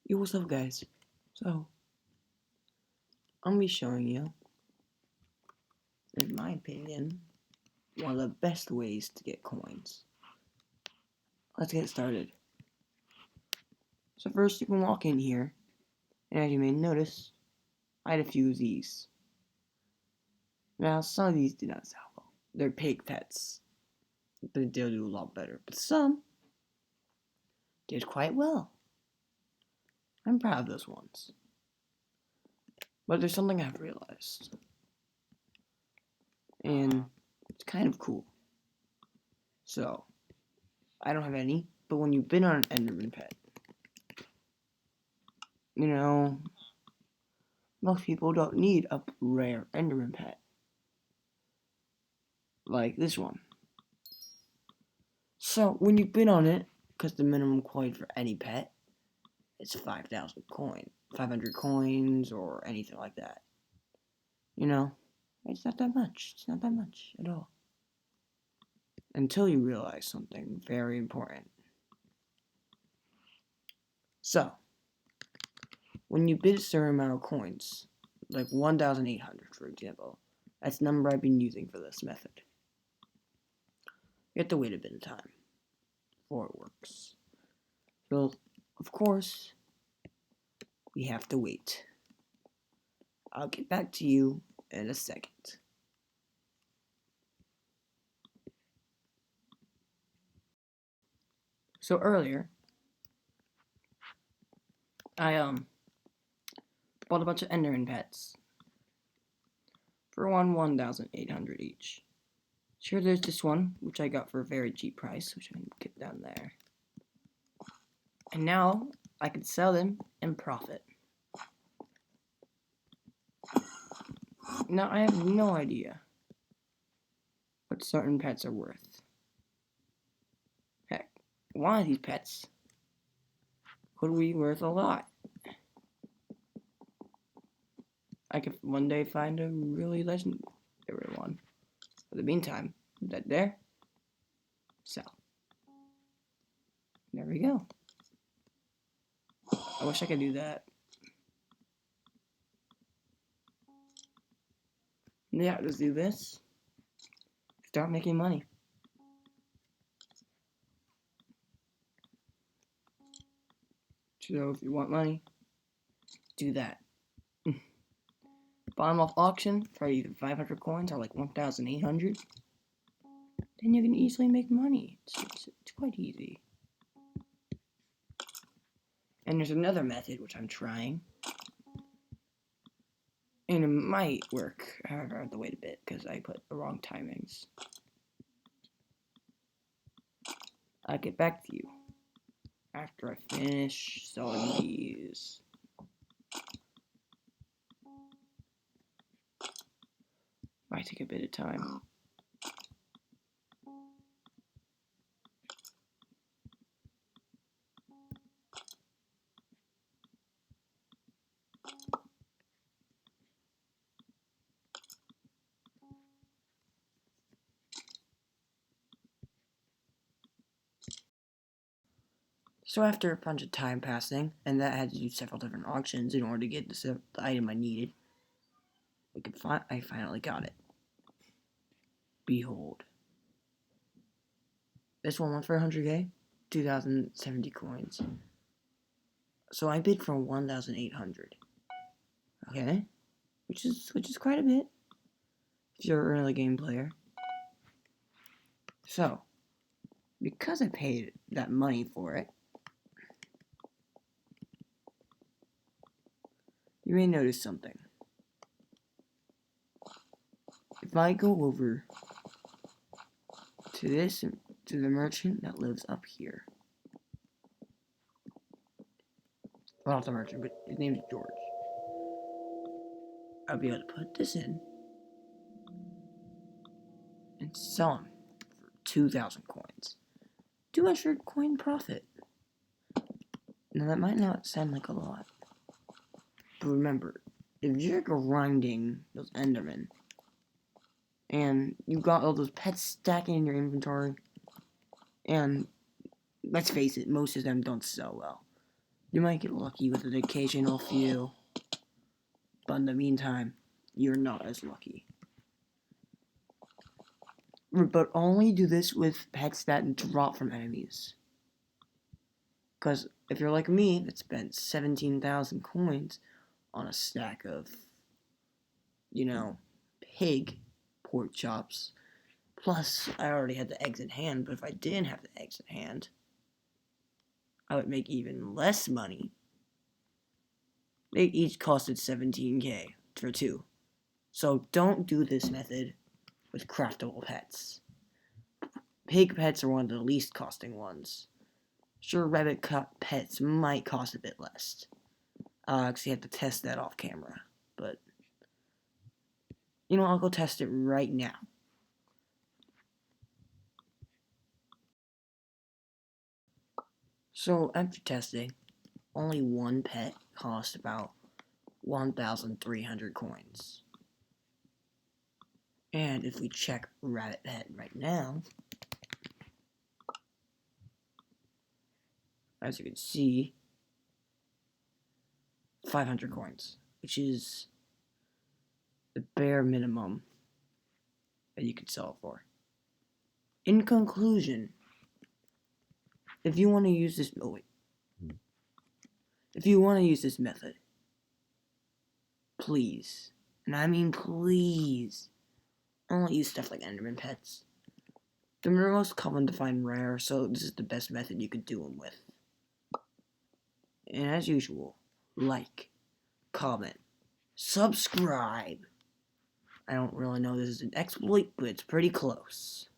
Yo, what's up, guys? So, I'm gonna be showing you, in my opinion, one of the best ways to get coins. Let's get started. So first, you can walk in here, and as you may notice, I had a few of these. Now, some of these do not sell well. They're pig pets, but they'll do a lot better. But some did quite well. I'm proud of those ones. But there's something I've realized, and it's kind of cool. So, I don't have any, but when you've been on an Enderman pet, you know, most people don't need a rare Enderman pet like this one. So when you bid on it, because the minimum coin for any pet is 5,000 coin, 500 coins or anything like that. You know, it's not that much. It's not that much at all. Until you realize something very important. So, when you bid a certain amount of coins, like 1,800 for example, that's the number I've been using for this method. You have to wait a bit of time before it works. So, of course, we have to wait. I'll get back to you in a second. So earlier, I bought a bunch of Enderman pets for 1,800 each. Sure, there's this one which I got for a very cheap price, which I'm gonna get down there. And now I can sell them and profit. Now I have no idea what certain pets are worth. Heck, one of these pets could be worth a lot. I could one day find a really legendary one. For the meantime, that there, sell. There we go. I wish I could do that. Yeah, just do this. Start making money. So if you want money, do that. Bottom off auction for either 500 coins or like 1,800. Then you can easily make money. It's quite easy. And there's another method which I'm trying. And it might work. However, I have to wait a bit because I put the wrong timings. I'll get back to you after I finish selling these. Might take a bit of time. So after a bunch of time passing, and that I had to do several different auctions in order to get the item I needed, I finally got it. Behold. This one went for 100k, 2,070 coins. So I bid for 1,800. Okay, which is quite a bit if you're an early game player. So, because I paid that money for it, you may notice something. If I go over to the merchant that lives up here. Well, not the merchant, but his name's George. I'll be able to put this in and sell him for 2,000 coins. 200 coin profit. Now that might not sound like a lot, but remember, if you're grinding those Endermen, and you've got all those pets stacking in your inventory, and let's face it, most of them don't sell well. You might get lucky with an occasional few, but in the meantime, you're not as lucky. But only do this with pets that drop from enemies. Because if you're like me, that spent 17,000 coins on a stack of, pig pork chops. Plus, I already had the eggs in hand, but if I didn't have the eggs in hand, I would make even less money. They each costed 17k for 2. So don't do this method with craftable pets. Pig pets are one of the least costing ones. Sure, rabbit pets might cost a bit less. Because you have to test that off camera. But, I'll go test it right now. So, after testing, only one pet cost about 1,300 coins. And if we check rabbit pet right now, as you can see, 500 coins, which is the bare minimum that you could sell it for. In conclusion, if you want to use this, if you want to use this method, please, and I mean please, don't use stuff like Enderman pets. They're most common to find rare, so this is the best method you could do them with. And as usual, like, comment, subscribe. I don't really know this is an exploit, but it's pretty close.